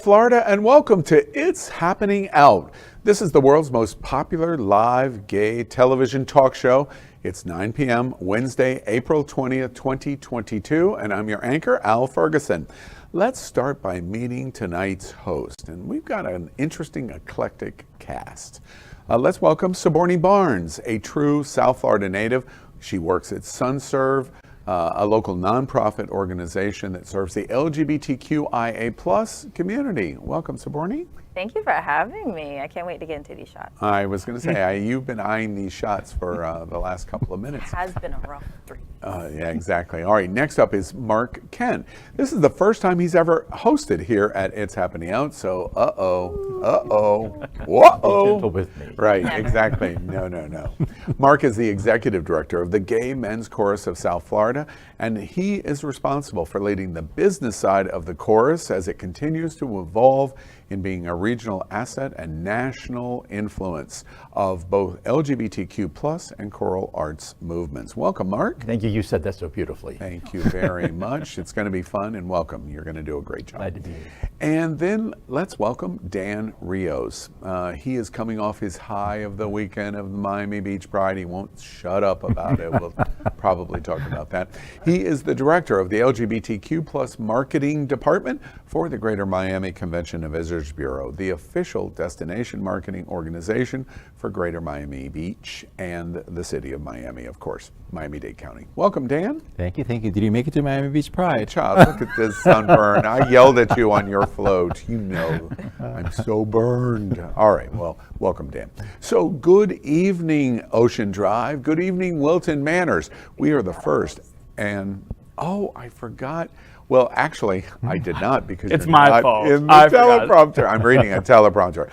Florida, and welcome to It's Happening Out. This is the world's most popular live gay television talk show. It's 9 p.m. Wednesday, April 20th, 2022, and I'm your anchor, Al Ferguson. Let's start by meeting tonight's host, and we've got an interesting, eclectic cast. Let's welcome Sobourney Barnes, a true South Florida native. She works at SunServe, a local nonprofit organization that serves the LGBTQIA+ community. Welcome, Sobourney. Thank you for having me. I can't wait to get into these shots. I was going to say, you've been eyeing these shots for the last couple of minutes. It has been a rough 3. Yeah, exactly. All right, next up is Mark Ken. This is the first time he's ever hosted here at It's Happening Out, so whoa. Be gentle with me. Right, exactly. No. Mark is the executive director of the Gay Men's Chorus of South Florida, and he is responsible for leading the business side of the chorus as it continues to evolve in being a regional asset and national influence of both LGBTQ+ and choral arts movements. Welcome, Mark. Thank you. You said that so beautifully. Thank you very much. It's going to be fun, and welcome. You're going to do a great job. Glad to be here. And then let's welcome Dan Rios. He is coming off his high of the weekend of the Miami Beach Pride. He won't shut up about it. We'll probably talk about that. He is the director of the LGBTQ+ marketing department for the Greater Miami Convention and Visitors Bureau, the official destination marketing organization for Greater Miami Beach and the city of Miami, of course, Miami-Dade County. Welcome, Dan. Thank you. Did you make it to Miami Beach Pride? Child, look at this sunburn. I yelled at you on your float. You know, I'm so burned. All right, well, welcome, Dan. So good evening, Ocean Drive. Good evening, Wilton Manors. We are the first, and I forgot. Well, actually, I did not, because it's you're my not fault. in the teleprompter. I'm reading a teleprompter.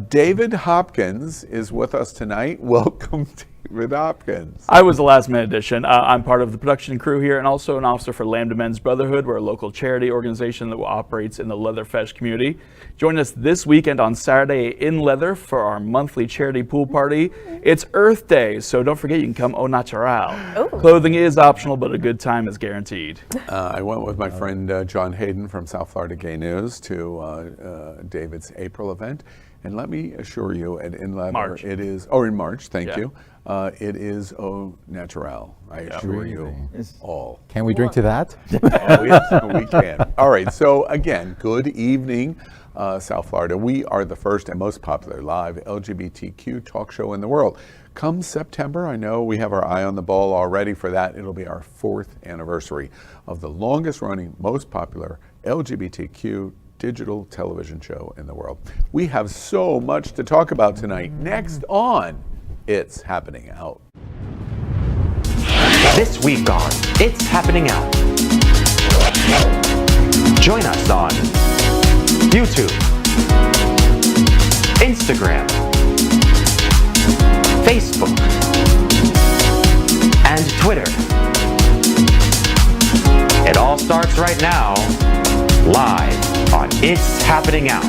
David Hopkins is with us tonight. Welcome, David Hopkins. I was the last minute addition. I'm part of the production crew here and also an officer for Lambda Men's Brotherhood. We're a local charity organization that operates in the Leatherfest community. Join us this weekend on Saturday in Leather for our monthly charity pool party. It's Earth Day, so don't forget you can come au natural. Ooh. Clothing is optional, but a good time is guaranteed. I went with my friend John Hayden from South Florida Gay News to David's April event. And let me assure you, in Leather, March. it is, in March, thank Yeah. you. It is au natural, I assure you all. Can we drink to that? Oh, yes, we can. All right, so again, good evening, South Florida. We are the first and most popular live LGBTQ talk show in the world. Come September, I know we have our eye on the ball already for that. It'll be our 4th anniversary of the longest running, most popular LGBTQ digital television show in the world. We have so much to talk about tonight. Next on It's Happening Out. This week on It's Happening Out. Join us on YouTube, Instagram, Facebook, and Twitter. It all starts right now, live on It's Happening Out.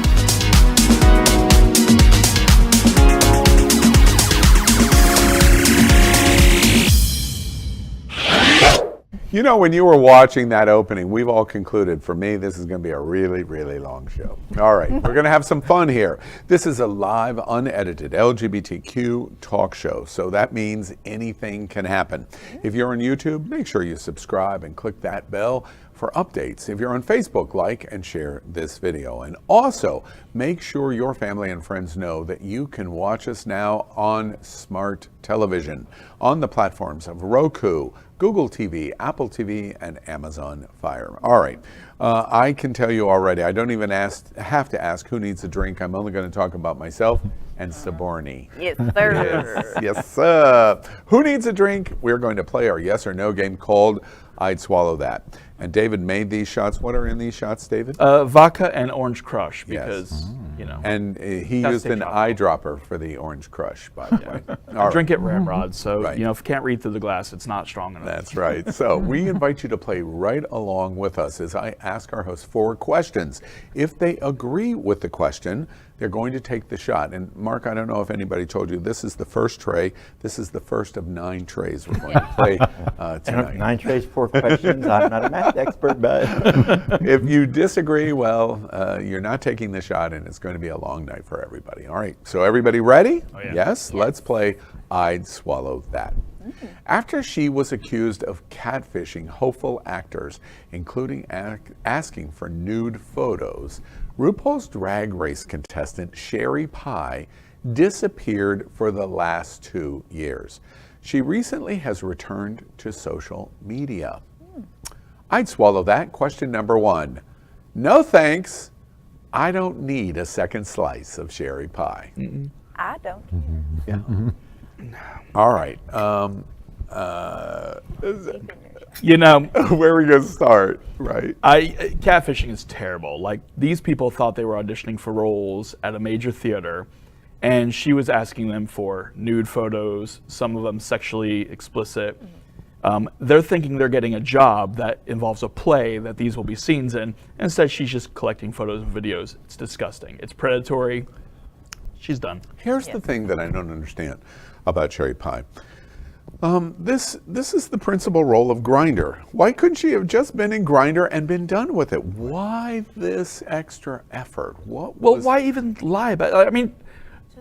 You know, when you were watching that opening, we've all concluded, for me, this is going to be a really, really long show. All right, we're going to have some fun here. This is a live, unedited LGBTQ talk show, so that means anything can happen. If you're on YouTube, make sure you subscribe and click that bell for updates. If you're on Facebook, like and share this video. And also, make sure your family and friends know that you can watch us now on smart television on the platforms of Roku, Google TV, Apple TV, and Amazon Fire. All right, I can tell you already, I don't even have to ask who needs a drink. I'm only going to talk about myself and Sobourney. Yes, sir. Yes, sir. Who needs a drink? We're going to play our yes or no game called I'd Swallow That. And David made these shots. What are in these shots, David? Vodka and Orange Crush, because, Yes. you know. And he used an eyedropper for the Orange Crush, by the way. I drink it ramrod, so, Right. you know, if you can't read through the glass, it's not strong enough. That's right. So we invite you to play right along with us as I ask our hosts 4 questions. If they agree with the question, They're going to take the shot. And Mark, I don't know if anybody told you, this is the first tray. This is the first of 9 trays we're going to play tonight. 9 trays, 4 questions. I'm not a math expert, but If you disagree, well, you're not taking the shot, and it's going to be a long night for everybody. All right, so everybody ready? Oh, yeah. Yes? Let's play I'd Swallow That. After she was accused of catfishing hopeful actors, including asking for nude photos, RuPaul's Drag Race contestant Sherry Pie disappeared for the last 2 years. She recently has returned to social media. I'd swallow that. Question number 1. No thanks. I don't need a second slice of Sherry Pie. I don't. Yeah. All right. You know, Where are we going to start? Right. catfishing is terrible. Like, these people thought they were auditioning for roles at a major theater, and she was asking them for nude photos, some of them sexually explicit. They're thinking they're getting a job that involves a play that these will be scenes in. Instead, she's just collecting photos and videos. It's disgusting. It's predatory. She's done. Here's the thing that I don't understand about Cherry Pie. This is the principal role of Grindr. Why couldn't she have just been in Grindr and been done with it? Why this extra effort? Well, why even lie about it? I mean,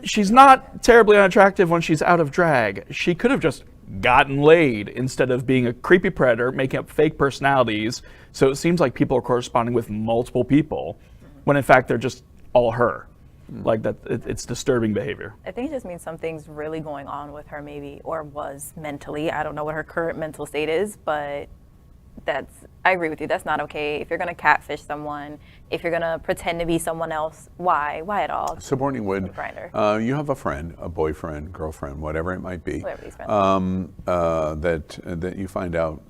she's not terribly unattractive when she's out of drag. She could have just gotten laid instead of being a creepy predator, making up fake personalities. So it seems like people are corresponding with multiple people, when in fact they're just all her. Like that, it's disturbing behavior. I think it just means something's really going on with her, maybe, or was mentally. I don't know what her current mental state is, but I agree with you. That's not okay. If you're going to catfish someone, if you're going to pretend to be someone else, why? Why at all? Sobourney Wood, Grindr. you have a friend, a boyfriend, girlfriend, whatever it might be, Whatever these friends that you find out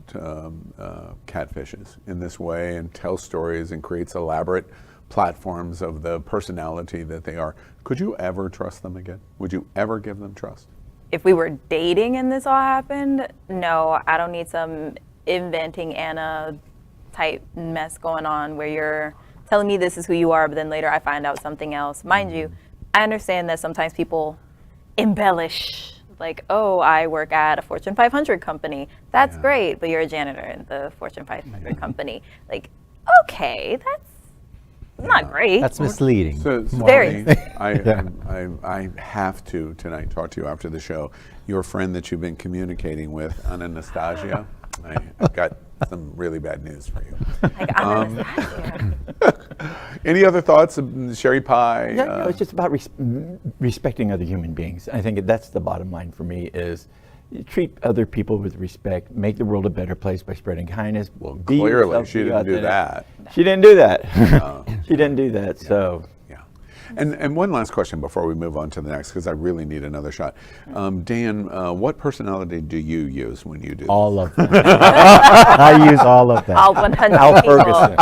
catfishes in this way and tells stories and creates elaborate platforms of the personality that they are. Could you ever trust them again? Would you ever give them trust? If we were dating and this all happened, no, I don't need some inventing Anna type mess going on where you're telling me this is who you are, but then later I find out something else. Mind you, I understand that sometimes people embellish, like, oh, I work at a Fortune 500 company. That's great, but you're a janitor in the Fortune 500 company. Like, okay, that's not great. that's misleading. So, Very. I have to tonight talk to you after the show. Your friend that you've been communicating with, Anastasia, I've got some really bad news for you. Like, Anastasia. Any other thoughts of Sherry Pie? Yeah, it's just about respecting other human beings. I think that's the bottom line for me is you treat other people with respect, make the world a better place by spreading kindness. Well, Be clearly yourself, she be didn't do authentic. that. She didn't do that. She didn't do that, so. Yeah. And one last question before we move on to the next, because I really need another shot. Dan, what personality do you use when you do this? All of them. I use all of them. All 100 Al people. Ferguson.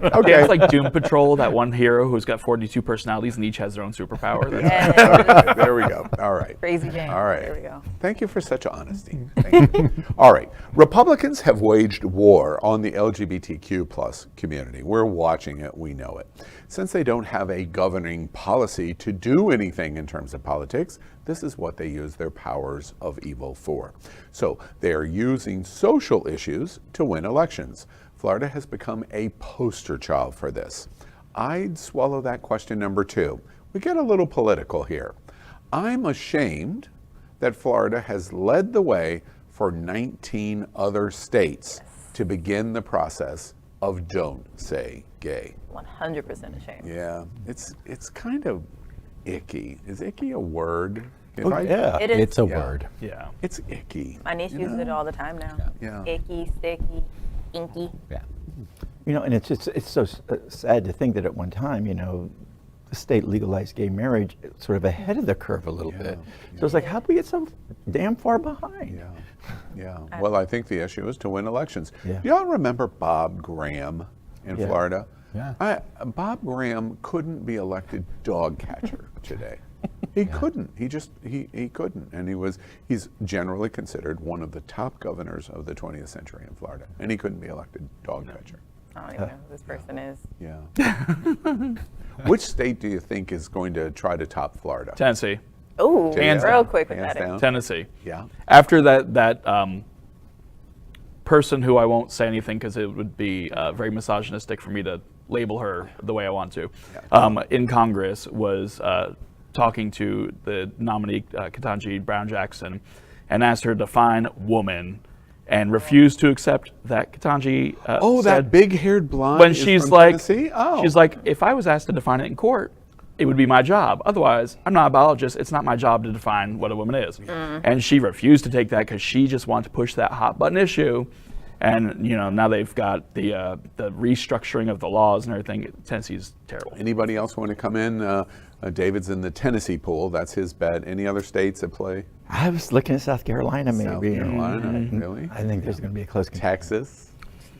Okay. It's like Doom Patrol, that one hero who's got 42 personalities and each has their own superpower. That's Yeah. There we go. All right. Crazy Jane. All right. There we go. Thank you for such honesty. Thank you. All right. Republicans have waged war on the LGBTQ plus community. We're watching it. We know it. Since they don't have a governing policy to do anything in terms of politics, this is what they use their powers of evil for. So they are using social issues to win elections. Florida has become a poster child for this. I'd swallow that question number 2. We get a little political here. I'm ashamed that Florida has led the way for 19 other states to begin the process of Don't Say Gay. 100% ashamed. Yeah, it's kind of icky. Is icky a word? If I- Yeah. It is. It's a Yeah. word. yeah. It's icky. My niece uses it all the time now. Yeah. Icky, sticky, inky. Yeah. You know, and it's so sad to think that at one time, the state legalized gay marriage sort of ahead of the curve a little bit. So it's like, how do we get so damn far behind? Yeah. Well, I think the issue is to win elections. Yeah. Do y'all remember Bob Graham in Yeah. Florida? Yeah. Bob Graham couldn't be elected dog catcher today. He couldn't. He couldn't. And he's generally considered one of the top governors of the 20th century in Florida. And he couldn't be elected dog catcher. I don't even know who this person is. Yeah. Which state do you think is going to try to top Florida? Tennessee. Ooh, Hands real down. quick with Hands that. down. Tennessee. Yeah. After that person who I won't say anything because it would be very misogynistic for me to label her the way I want to, in Congress was talking to the nominee, Ketanji Brown Jackson, and asked her to define woman, and refused to accept that Ketanji Oh, said, that big-haired blonde when is she's from like, Tennessee? Oh. she's like, if I was asked to define it in court, it would be my job. Otherwise, I'm not a biologist. It's not my job to define what a woman is. And she refused to take that because she just wanted to push that hot button issue. And now they've got the restructuring of the laws and everything. Tennessee's terrible. Anybody else want to come in? David's in the Tennessee pool. That's his bet. Any other states at play? I was looking at South Carolina, maybe. South Carolina, really? I think there's going to be a close Texas.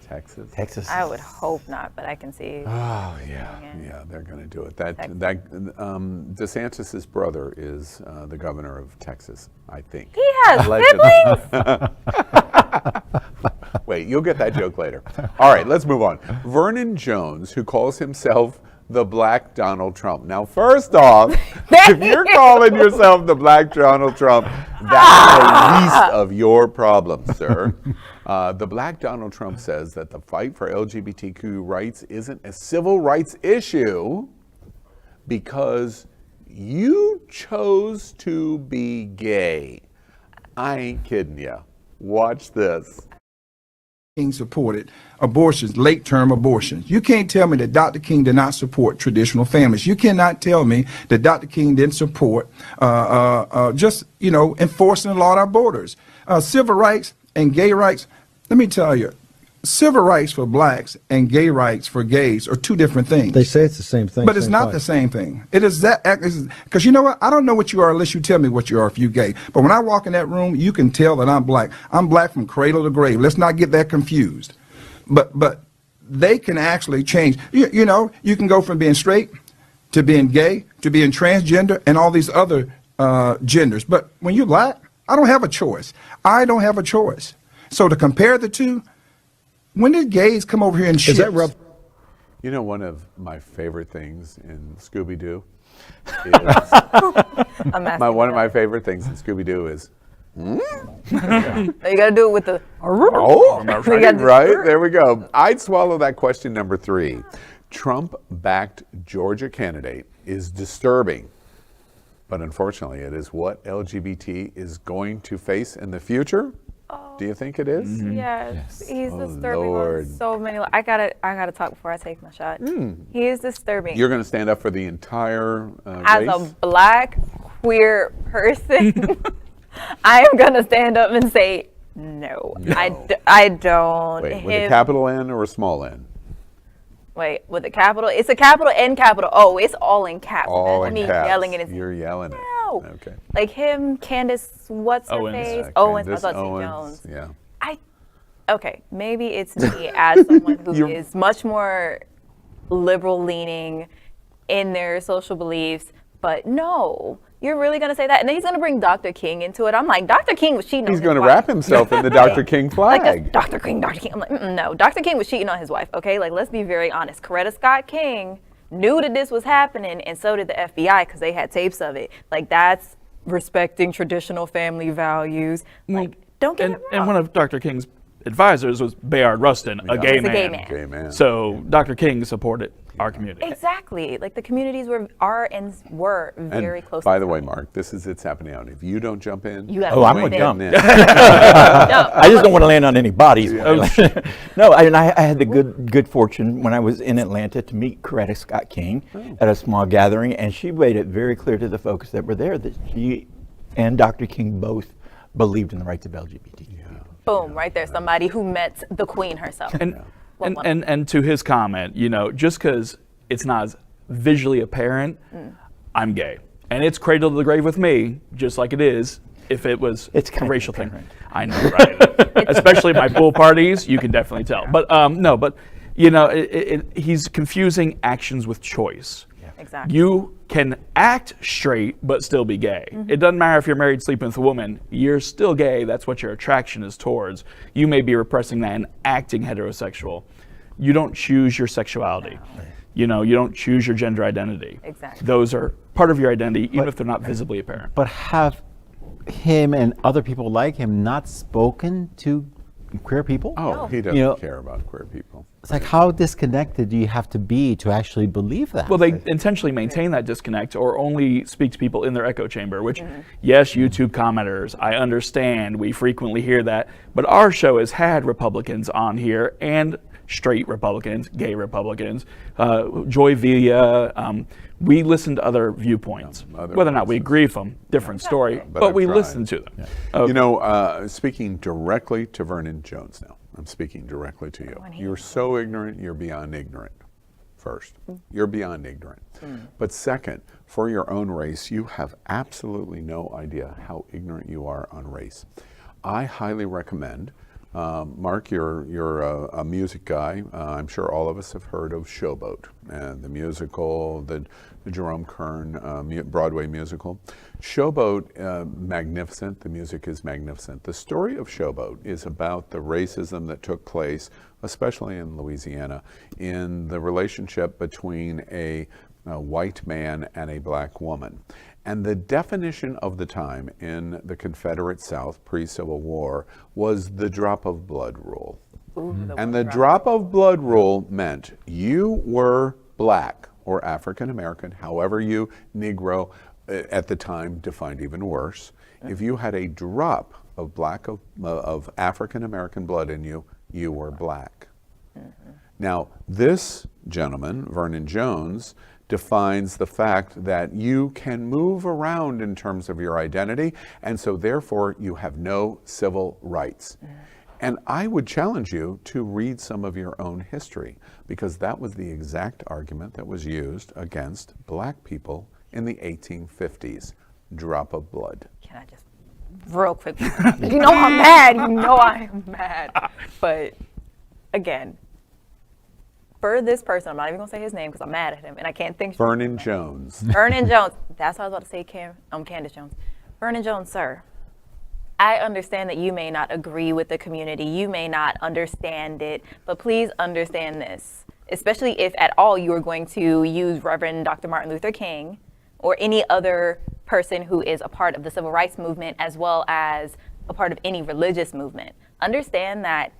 Texas. I would hope not, but I can see. Oh yeah, they're going to do it. DeSantis's brother is the governor of Texas, I think. He has Allegedly. siblings? Wait, you'll get that joke later. All right, let's move on. Vernon Jones, who calls himself the Black Donald Trump. Now, first off, if you're calling yourself the Black Donald Trump, that's the least of your problems, sir. The Black Donald Trump says that the fight for LGBTQ rights isn't a civil rights issue because you chose to be gay. I ain't kidding you. Watch this. King supported abortions, late-term abortions. You can't tell me that Dr. King did not support traditional families. You cannot tell me that Dr. King didn't support just enforcing the law at our borders. Civil rights and gay rights, let me tell you, civil rights for blacks and gay rights for gays are two different things. They say it's the same thing. But it's not the same thing. It is that, because you know what? I don't know what you are unless you tell me what you are if you're gay. But when I walk in that room, you can tell that I'm black. I'm black from cradle to grave. Let's not get that confused. But they can actually change. You know, you can go from being straight to being gay to being transgender and all these other genders. But when you're black, I don't have a choice. I don't have a choice. So to compare the two, when did gays come over here and shit? You know, one of my favorite things in Scooby-Doo is one of my favorite things in Scooby-Doo is You got to do it with the. right, there we go. I'd swallow that question number 3. Trump-backed Georgia candidate is disturbing, but unfortunately it is what LGBT is going to face in the future. Do you think it is? Yes, he's disturbing Lord. on so many. I gotta talk before I take my shot. He is disturbing. You're going to stand up for the entire As race? a black queer person, I am gonna stand up and say no. I don't. Wait, with a capital N or a small n? Wait, with a capital? It's a capital N, capital O. It's all in caps. All That's in me caps. yelling it. You're yelling it. No. Okay. Like him, Candace, what's her face? Yeah, Owens. I Candace thought she Owens, Jones. yeah. Okay, maybe it's me as someone who is much more liberal leaning in their social beliefs, but no, you're really gonna say that? And then he's gonna bring Dr. King into it. I'm like, Dr. King was cheating on his wife. He's going to wrap himself in the Dr. King flag. Like Dr. King. I'm like, no, Dr. King was cheating on his wife, okay? Like, let's be very honest. Coretta Scott King knew that this was happening, and so did the FBI because they had tapes of it. Like, that's respecting traditional family values. Like, don't get it wrong. And one of Dr. King's advisors was Bayard Rustin, a gay He's a gay man. man. Gay man. So Dr. King supported our community. Exactly. Like, the communities were very And close. by the way, Mark, this is It's Happening Out. If you don't jump in, You gotta Oh, I'm you ain't gonna getting jump. in. I just don't want to land on any bodies. No, I had the good fortune when I was in Atlanta to meet Coretta Scott King at a small gathering, and she made it very clear to the folks that were there that she and Dr. King both believed in the rights of LGBT. Boom, right there. Somebody who met the queen herself. And to his comment, you know, just because it's not as visually apparent, I'm gay. And it's cradle to the grave with me, just like it is if it was It's a kind of racial thing. apparent. I know, right? Especially at my pool parties, you can definitely tell. But no, but you know, he's confusing actions with choice. Exactly. You can act straight but still be gay. It doesn't matter if you're married sleeping with a woman, you're still gay. That's what your attraction is towards. You may be repressing that and acting heterosexual. You don't choose your sexuality. You know, you don't choose your gender identity. Exactly. Those are part of your identity, even if they're not visibly apparent. But have him and other people like him not spoken to queer people? Oh, he doesn't care about queer people. It's like, how disconnected do you have to be to actually believe that? Well, they intentionally maintain that disconnect or only speak to people in their echo chamber, which, yes, YouTube commenters, I understand, we frequently hear that, but our show has had Republicans on here and straight Republicans, gay Republicans, Joy Villa. We listen to other viewpoints. Whether or not we agree with them, different story, but we listen to them. You know, speaking directly to Vernon Jones now, I'm speaking directly to you. You're so ignorant, you're beyond ignorant. First, you're beyond ignorant. But second, for your own race, you have absolutely no idea how ignorant you are on race. I highly recommend, Mark, you're a music guy. I'm sure all of us have heard of Showboat, and the musical, the Jerome Kern Broadway musical. Showboat, magnificent. The music is magnificent. The story of Showboat is about the racism that took place, especially in Louisiana, in the relationship between a white man and a black woman. And the definition of the time in the Confederate South pre-Civil War was the drop of blood rule. And the drop of blood rule meant you were black or African American, however you Negro at the time defined even worse. If you had a drop of African American blood in you, you were black. Now, this gentleman, Vernon Jones, defines the fact that you can move around in terms of your identity, and so therefore you have no civil rights. And I would challenge you to read some of your own history, because that was the exact argument that was used against black people in the 1850s. Drop of blood. Can I just, real quick, you know I'm mad, you know I am mad. But again, for this person, I'm not even gonna say his name because I'm mad at him and I can't think. Vernon Jones. Vernon Jones, that's what I was about to say, Candace Jones. Vernon Jones, sir, I understand that you may not agree with the community, you may not understand it, but please understand this, especially if at all you are going to use Reverend Dr. Martin Luther King or any other person who is a part of the civil rights movement as well as a part of any religious movement. Understand that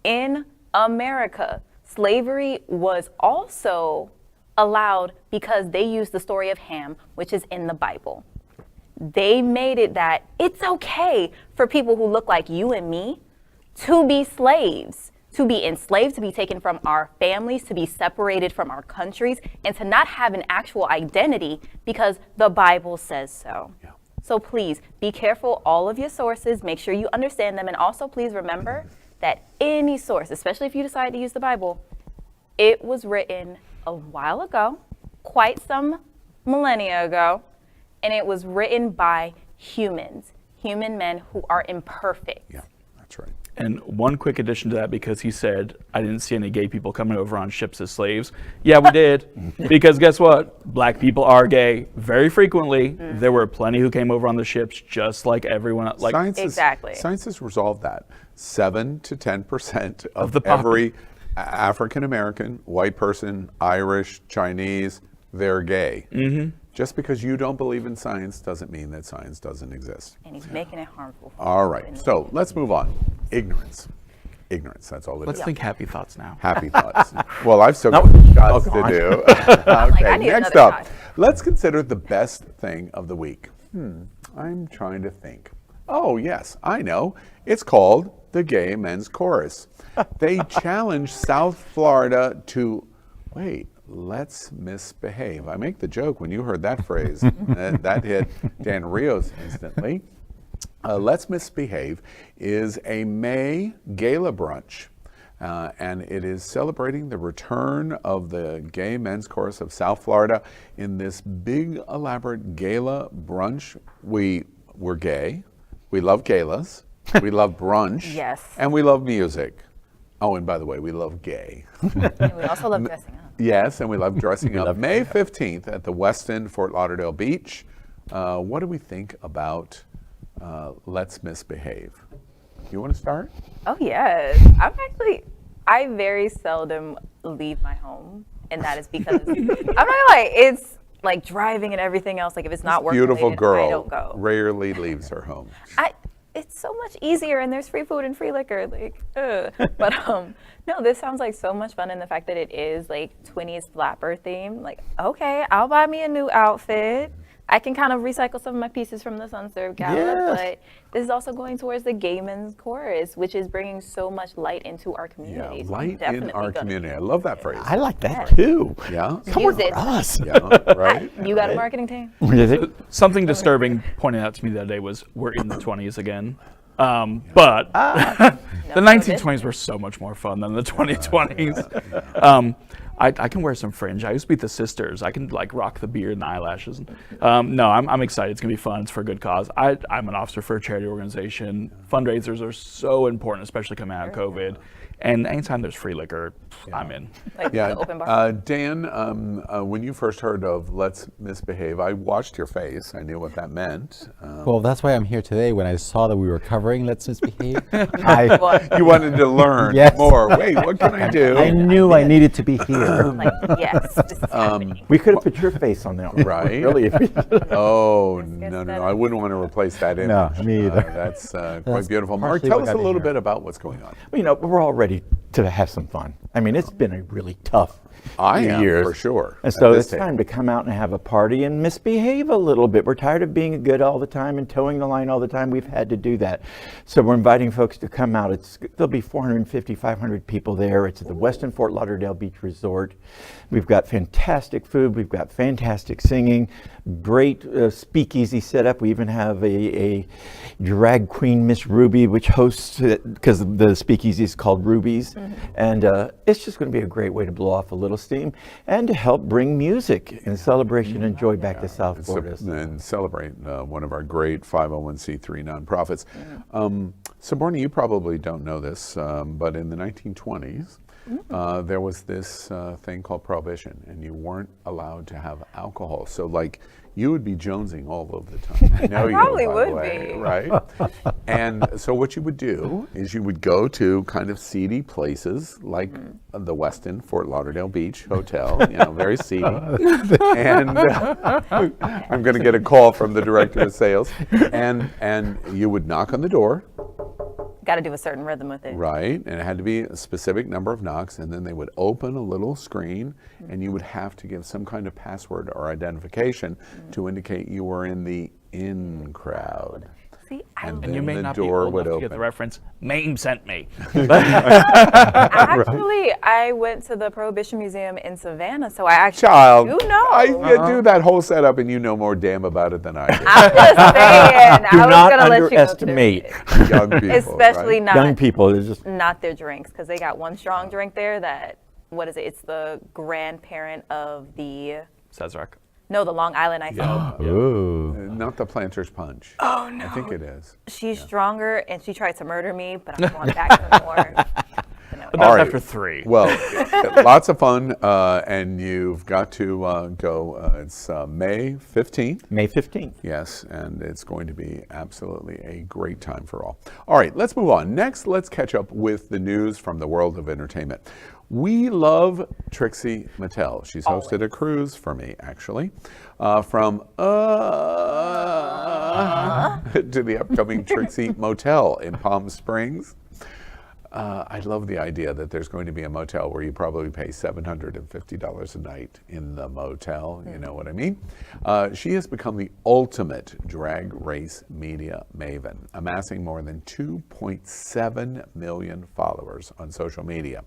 in America, slavery was also allowed because they used the story of Ham, which is in the Bible. They made it that it's okay for people who look like you and me to be slaves, to be enslaved, to be taken from our families, to be separated from our countries, and to not have an actual identity because the Bible says so. Yeah. So please be careful, all of your sources, make sure you understand them, and also please remember that any source, especially if you decide to use the Bible, it was written a while ago, quite some millennia ago, and it was written by humans, human men who are imperfect. Yeah, that's right. And one quick addition to that, because he said, I didn't see any gay people coming over on ships as slaves. Yeah, we did. Because guess what? Black people are gay very frequently. There were plenty who came over on the ships just like everyone else. Like, Science has resolved that. 7 to 10% of every African American, white person, Irish, Chinese, they're gay. Just because you don't believe in science doesn't mean that science doesn't exist. And he's making it harmful. All right, so let's move on. Ignorance. Ignorance, that's all it is. Let's think happy thoughts now. Happy thoughts. Well, I've still got shots to do. Okay, next up, let's consider the best thing of the week. I'm trying to think. Oh, yes, I know. It's called the Gay Men's Chorus. They challenged South Florida to, let's misbehave. I make the joke when you heard that phrase. That hit Dan Rios instantly. Let's Misbehave is a May gala brunch, and it is celebrating the return of the Gay Men's Chorus of South Florida in this big, elaborate gala brunch. We're gay. We love galas. We love brunch. Yes. And we love music. Oh, and by the way, we love gay. And we also love dressing up. Yes, and we love dressing up. May 15th at the Westin, Fort Lauderdale Beach. What do we think about Let's Misbehave? You want to start? Oh, yes. I very seldom leave my home and that is because I'm not gonna lie, it's like driving and everything else. Like if it's not work Beautiful related, girl I don't go. rarely leaves her home. It's so much easier, and there's free food and free liquor. Like, but no, this sounds like so much fun, and the fact that it is like 20s flapper theme. Like, okay, I'll buy me a new outfit. I can kind of recycle some of my pieces from the Sunserve Gala, Yes. but this is also going towards the Gay Men's Chorus, which is bringing so much light into our Yeah, community. So I'm light in definitely our gonna community. use I it. love that phrase. I like that too. Yeah, Come Use on, it. us. yeah, right. You got a marketing team? Is it? Something disturbing pointed out to me the other day was we're in the 20s again. But the 1920s were so much more fun than the 2020s. I can wear some fringe. I used to be the sisters. I can like rock the beard and the eyelashes. No, I'm excited. It's gonna be fun. It's for a good cause. I'm an officer for a charity organization. Fundraisers are so important, especially coming out of COVID. And anytime there's free liquor, I'm in. Like Yeah, the open bar? Dan, when you first heard of Let's Misbehave, I watched your face. I knew what that meant. Well, that's why I'm here today. When I saw that we were covering Let's Misbehave, You wanted to learn Yes. more. Wait, what can I do? I knew I needed to be here. Like, yes, this is happening. We could have put your face on that one. Right. Really. If we, Oh, gets no. better. I wouldn't want to replace that image. No, me either. That's quite That's beautiful. Mark, partially tell what us a got me little here. bit about what's going on. you know, we're all ready to have some fun. I mean, it's been a really tough I am, years. for sure. And at so this it's table. time to come out and have a party and misbehave a little bit. We're tired of being good all the time and towing the line all the time. We've had to do that. So we're inviting folks to come out. There'll be 450, 500 people there. It's at the Westin Fort Lauderdale Beach Resort. We've got fantastic food. We've got fantastic singing, great speakeasy setup. We even have a drag queen, Miss Ruby, which hosts it because the speakeasy is called Ruby's. And it's just going to be a great way to blow off a little steam and to help bring music and celebration and joy back to South Florida. And celebrate one of our great 501c3 nonprofits. Sobourney, you probably don't know this, but in the 1920s, there was this thing called prohibition, and you weren't allowed to have alcohol. So, like, you would be jonesing all of the time. I know you probably by the would way, be. right? And so, what you would do is you would go to kind of seedy places like the Westin Fort Lauderdale Beach Hotel, very seedy. And I'm going to get a call from the director of sales, and you would knock on the door. Got to do a certain rhythm with it. Right, and it had to be a specific number of knocks, and then they would open a little screen, and you would have to give some kind of password or identification to indicate you were in the in crowd. See, I And And you then may the not be door old would enough to get the open. reference. Mame sent me. actually, I went to the Prohibition Museum in Savannah, so I actually Child, do know. I do that whole setup, and you know more damn about it than I do. I'm just saying. Do I was not gonna let you go through underestimate it. Young people, Especially right? not young people. It's just not their drinks, because they got one strong drink there that, what is it? It's the grandparent of the Sazerac. the Long Island Iced Tea. Ooh. Not the Planter's Punch. Oh no, I think it is. She's stronger, and she tried to murder me, but I'm going back for more. But that's All right. after 3. Well, lots of fun, and you've got to go. It's May 15th. May 15th. Yes, and it's going to be absolutely a great time for all. All right, let's move on. Next, let's catch up with the news from the world of entertainment. We love Trixie Mattel. She's hosted a cruise for me, actually, from to the upcoming Trixie Motel in Palm Springs. I love the idea that there's going to be a motel where you probably pay $750 a night in the motel. You know what I mean? She has become the ultimate drag race media maven, amassing more than 2.7 million followers on social media.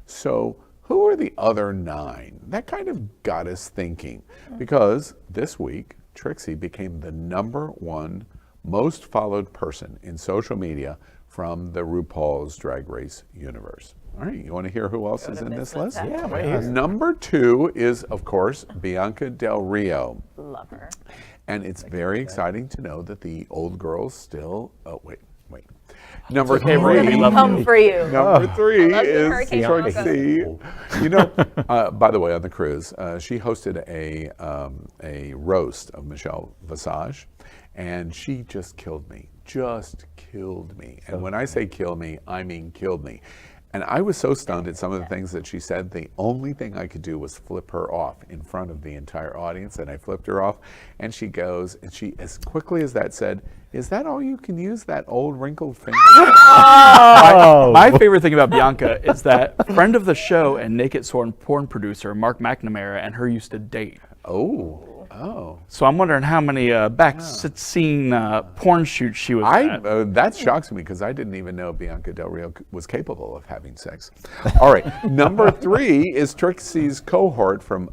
So who are the other 9? That kind of got us thinking, because this week, Trixie became the #1 most followed person in social media from the RuPaul's Drag Race universe. All right, you want to hear who else is in this list? Yeah, right here. Number 2 is, of course, Bianca Del Rio. Love her. And it's very exciting to know that the old girls still, wait. Number okay, 3. Ruby, love Come for you. Number 3 love you, is Hurricane Trixie. By the way, on the cruise, she hosted a roast of Michelle Visage, and she just killed me. And when I say kill me, I mean killed me. And I was so stunned at some of the things that she said. The only thing I could do was flip her off in front of the entire audience, and I flipped her off. And she goes, and she, as quickly as that said, "Is that all you can use, that old wrinkled finger?" My favorite thing about Bianca is that friend of the show and naked porn producer Mark McNamara and her used to date. Oh. So I'm wondering how many scene porn shoots she was at. That shocks me because I didn't even know Bianca Del Rio was capable of having sex. All right, number 3 is Trixie's cohort from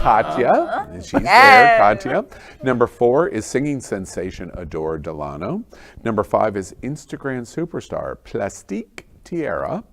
Katya. She's there, Katya. Number 4 is singing sensation Adore Delano. Number 5 is Instagram superstar Plastique Tierra.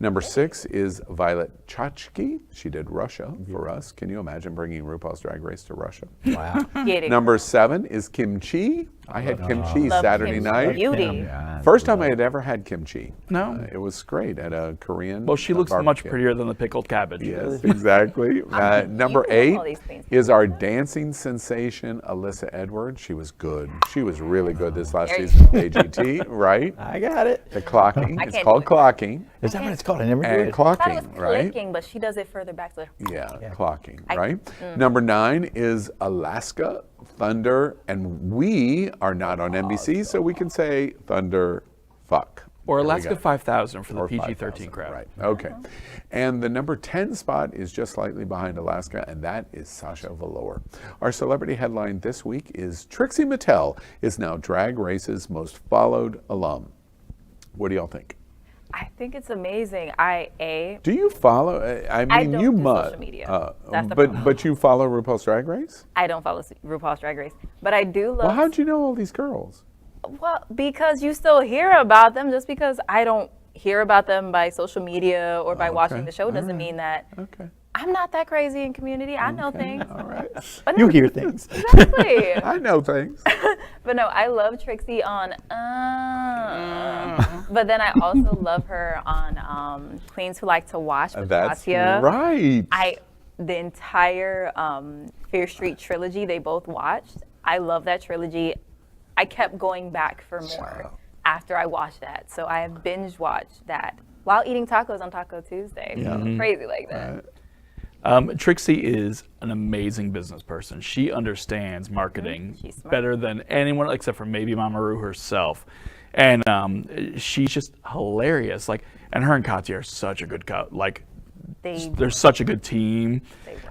Number 6 is Violet Chachki. She did Russia for us. Can you imagine bringing RuPaul's Drag Race to Russia? Wow. Number 7 is kimchi. I had kimchi Love Saturday kimchi. night. Beauty. First time I had ever had kimchi. No. It was great at a Korean Well, she looks much barbecue. prettier than the pickled cabbage. Yes, exactly. Number You can 8 all these queens. is our dancing sensation, Alyssa Edwards. She was good. She was really good this last There you season of AGT, right? I got it. The clocking. I It's can't called do it. clocking. Is that what it's called? I never knew And it. I thought it was clocking, right? clicking, but she does it further back to the. Yeah, clocking, right? Number 9 is Alaska Thunder, and we are not on NBC, so we can say Thunder fuck. Or There we Alaska go. 5000 for the Or PG-13 5,000, crowd. Right, okay. And the number 10 spot is just slightly behind Alaska, and that is Sasha Velour. Our celebrity headline this week is Trixie Mattel is now Drag Race's most followed alum. What do y'all think? I think it's amazing. Do you follow? I mean, don't you do must. social media. That's the but problem. but you follow RuPaul's Drag Race? I don't follow RuPaul's Drag Race, but I do love. Well, how'd you know all these girls? Well, because you still hear about them. Just because I don't hear about them by social media or by watching the show doesn't mean that Okay. I'm not that crazy in community. I know things. All right. But You no, hear things. exactly. I know things. But no, I love Trixie on. But then I also love her on Queens Who Like to Watch with That's Katya. right. The entire Fear Street trilogy they both watched. I love that trilogy. I kept going back for more after I watched that. So I have binge watched that while eating tacos on Taco Tuesday. So crazy like that. Trixie is an amazing business person. She understands marketing She's smart. better than anyone except for maybe Mama Ru herself. And she's just hilarious. Like, and her and Katya are such a good they're such a good team.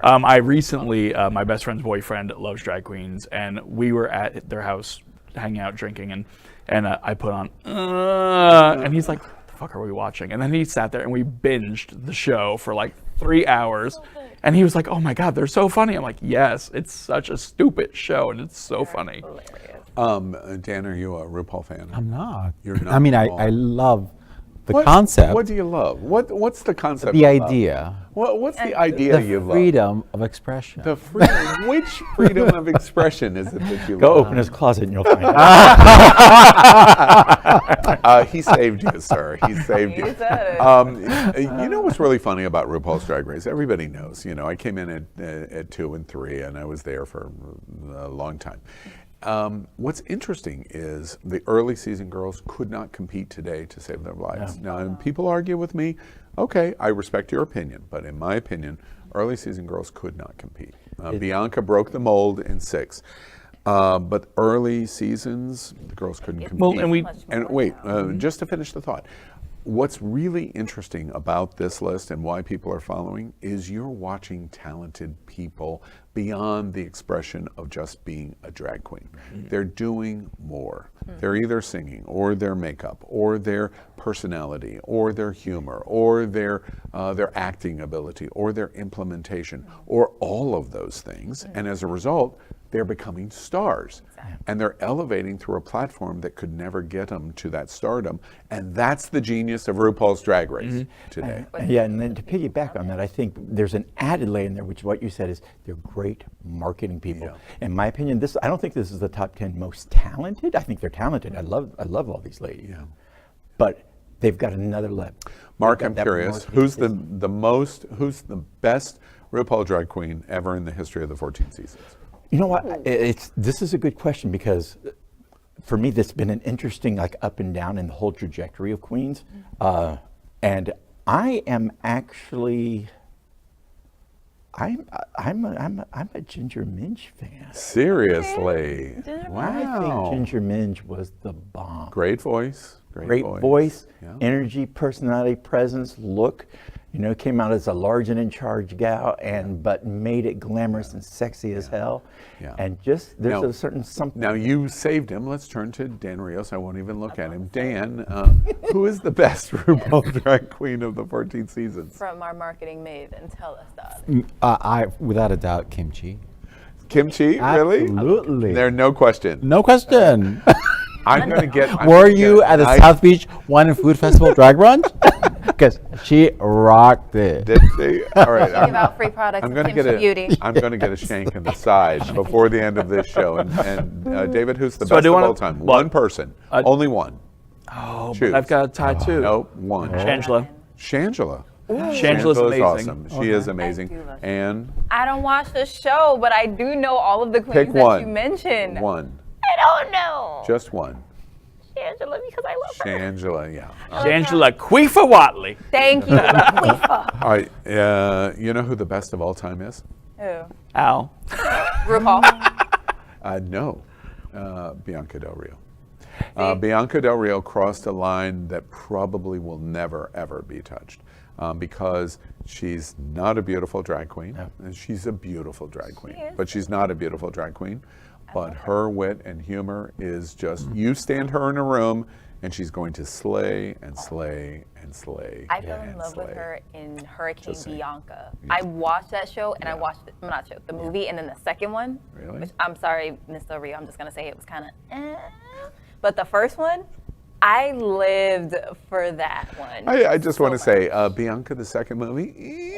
I recently, my best friend's boyfriend loves drag queens, and we were at their house hanging out, drinking, and I put on, and he's like, "The fuck are we watching?" And then he sat there and we binged the show for like 3 hours, and he was like, "Oh my god, they're so funny." I'm like, "Yes, it's such a stupid show, and it's so funny." Dan, are you a RuPaul fan? I'm not. You're not I mean, at all. I love the concept, What do you love? What's the concept? the of love? idea, What's the idea the you love? freedom of expression. The freedom. Which freedom of expression is it that you Go love? open his closet and you'll find out. He saved you, sir. He saved you. You said it. You know what's really funny about RuPaul's Drag Race? Everybody knows. You know, I came in at 2 and 3, and I was there for a long time. What's interesting is the early season girls could not compete today to save their lives. Now, and people argue with me. Okay, I respect your opinion, but in my opinion, early season girls could not compete. Bianca broke the mold in 6. But early seasons, the girls couldn't compete. Well, and wait, just to finish the thought, what's really interesting about this list and why people are following is you're watching talented people beyond the expression of just being a drag queen. They're doing more. They're either singing or their makeup or their personality or their humor or their acting ability or their implementation or all of those things. And as a result, they're becoming stars. And they're elevating through a platform that could never get them to that stardom. And that's the genius of RuPaul's Drag Race today. Yeah, and then to piggyback on that, I think there's an added layer in there, which what you said is they're great marketing people. Yeah. In my opinion, I don't think this is the top 10 most talented. I think they're talented. I love all these ladies. Yeah. But they've got another level. Mark, They've I'm got that curious, marketing who's the best RuPaul drag queen ever in the history of the 14 seasons? You know what? This is a good question because for me, that's been an interesting up and down in the whole trajectory of Queens. And I am actually, I'm a Ginger Minj fan. Seriously. I think Wow. Ginger Minj was the bomb. Great voice. Great voice, Yeah. energy, personality, presence, look. Came out as a large and in charge gal, but made it glamorous and sexy as hell. Yeah. And just there's Now- a certain something. Now you saved him. Let's turn to Dan Rios. I won't even look at him. Dan, who is the best RuPaul drag queen of the 14 seasons? From our marketing maven, tell us about it. I, without a doubt, kimchi. Kimchi, really? Absolutely. There, no question. No question. I'm going to get. I'm Were gonna you get at the nice- South Beach Wine and Food Festival drag brunch? Because she rocked it. Did she? All right. Give out free products I'm of going to get Kimchi Beauty. I'm going to get a shank in the side before the end of this show. And David, who's the So I best do of wanna- all time? what? One person, only one. Oh, Choose. but I've got a tie too. Nope, one. Shangela. Shangela. Shangela's amazing. awesome. She is amazing. I do love And I don't watch the show, but I do know all of the queens pick that one. you mentioned. One. I don't know. Just one. Angela, because I love her. Shangela, yeah. Shangela Queefa Watley. Thank you. Queefa. All right. You know who the best of all time is? Who? Al. RuPaul. No. Bianca Del Rio. Bianca Del Rio crossed a line that probably will never, ever be touched. Because she's not a beautiful drag queen. And she's a beautiful drag queen. is. But she's not a beautiful drag queen. But her wit and humor is just, you stand her in a room and she's going to slay and slay and slay. I fell in and love with slay. her in Hurricane Just saying. Bianca. I watched that show and I watched the movie, and then the second one. Really? Which, I'm sorry, Miss Del Rio, I'm just gonna say it was kind of but the first one, I lived for that one. I just so want to much. say, Bianca, the second movie.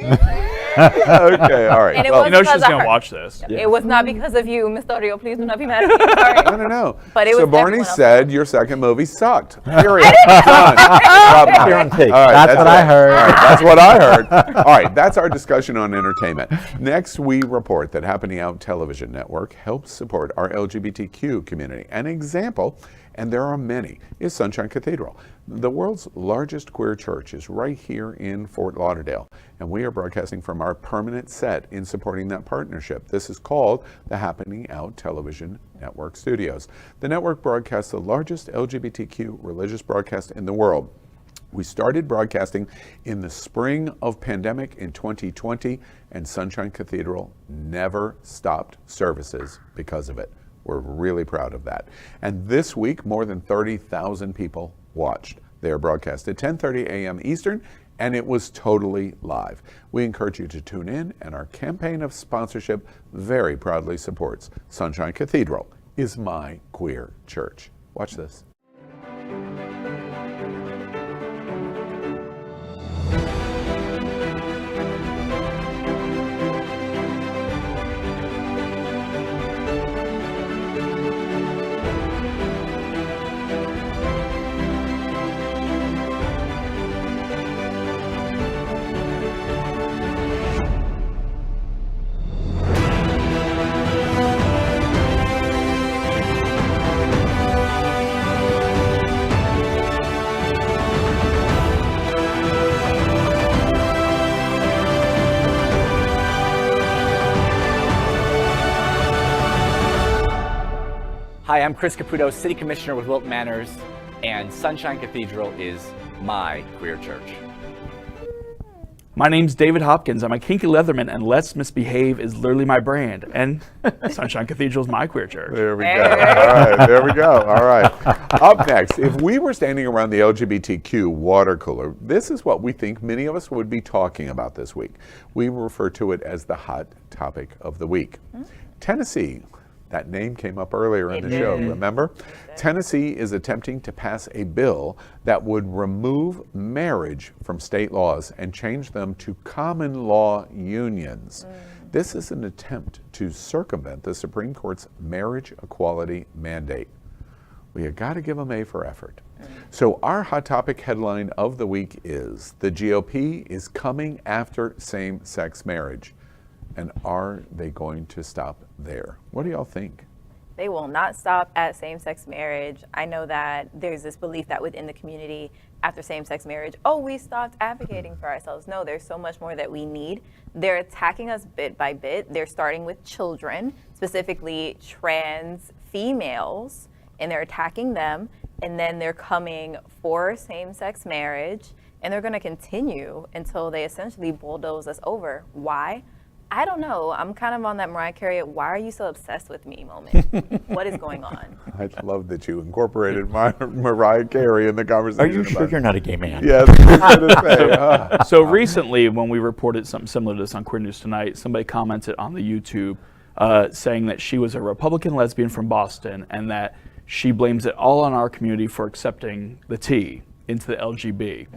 Okay, all right. And it Well, was You know because she's of gonna her. watch this. It was not because of you, Miss Del Rio. Please do not be mad at me. Sorry. no. But it was Sobourney everyone else. said your second movie sucked. Period. Done. Problem. Clear on tape. All right, That's what I it. heard. All right, that's what I heard. All right, that's our discussion on entertainment. Next, we report that Happening Out Television Network helps support our LGBTQ community. An example, and there are many, is Sunshine Cathedral. The world's largest queer church is right here in Fort Lauderdale, and we are broadcasting from our permanent set in supporting that partnership. This is called the Happening Out Television Network Studios. The network broadcasts the largest LGBTQ religious broadcast in the world. We started broadcasting in the spring of pandemic in 2020, and Sunshine Cathedral never stopped services because of it. We're really proud of that. And this week, more than 30,000 people watched. They are broadcast at 10:30 a.m. Eastern, and it was totally live. We encourage you to tune in, and our campaign of sponsorship very proudly supports Sunshine Cathedral is my queer church. Watch this. Hi, I'm Chris Caputo, City Commissioner with Wilton Manors, and Sunshine Cathedral is my queer church. My name's David Hopkins. I'm a kinky leatherman, and Let's Misbehave is literally my brand. And Sunshine Cathedral is my queer church. There we go. All right, there we go. All right. Up next, if we were standing around the LGBTQ water cooler, this is what we think many of us would be talking about this week. We refer to it as the hot topic of the week. Tennessee. That name came up earlier in the show, remember? Tennessee is attempting to pass a bill that would remove marriage from state laws and change them to common law unions. This is an attempt to circumvent the Supreme Court's marriage equality mandate. We have got to give them A for effort. So our hot topic headline of the week is, the GOP is coming after same-sex marriage. And are they going to stop there? What do y'all think? They will not stop at same-sex marriage. I know that there's this belief that within the community, after same-sex marriage, oh, we stopped advocating for ourselves. No, there's so much more that we need. They're attacking us bit by bit. They're starting with children, specifically trans females, and they're attacking them. And then they're coming for same-sex marriage, and they're going to continue until they essentially bulldoze us over. Why? I don't know. I'm kind of on that Mariah Carey, why are you so obsessed with me moment. What is going on? I love that you incorporated Mariah Carey in the conversation. Are you sure you're not a gay man? Yes, I was gonna say. So recently, when we reported something similar to this on Queer News Tonight, somebody commented on the YouTube saying that she was a Republican lesbian from Boston and that she blames it all on our community for accepting the T into the LGB.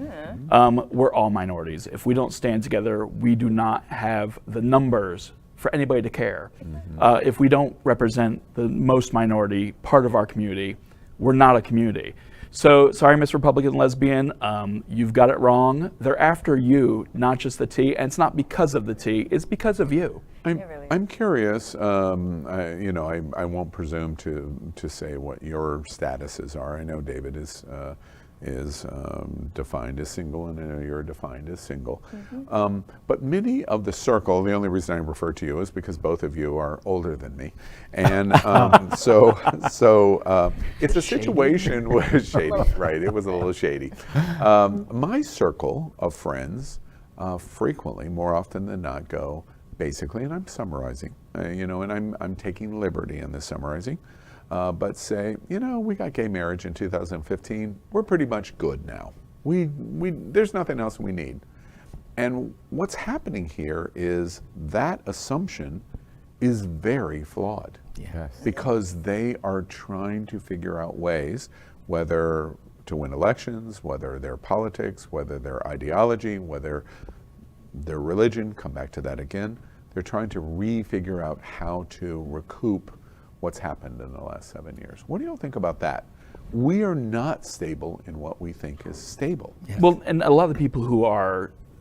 We're all minorities. If we don't stand together, we do not have the numbers for anybody to care. If we don't represent the most minority part of our community, we're not a community. So, sorry, Miss Republican Lesbian, you've got it wrong. They're after you, not just the T, and it's not because of the T, it's because of you. I'm curious, I won't presume to say what your statuses are. I know David is defined as single, and I know you're defined as single. But many of the circle, the only reason I refer to you is because both of you are older than me. And so it's a situation where shady, right? It was a little shady. My circle of friends frequently, more often than not, go basically, and I'm summarizing, and I'm taking liberty in this summarizing. But say, we got gay marriage in 2015. We're pretty much good now. There's nothing else we need. And what's happening here is that assumption is very flawed. Yes. Because they are trying to figure out ways, whether to win elections, whether their politics, whether their ideology, whether their religion, come back to that again. They're trying to refigure out how to recoup what's happened in the last 7 years. What do y'all think about that? We are not stable in what we think is stable. Yes. Well, and a lot of the people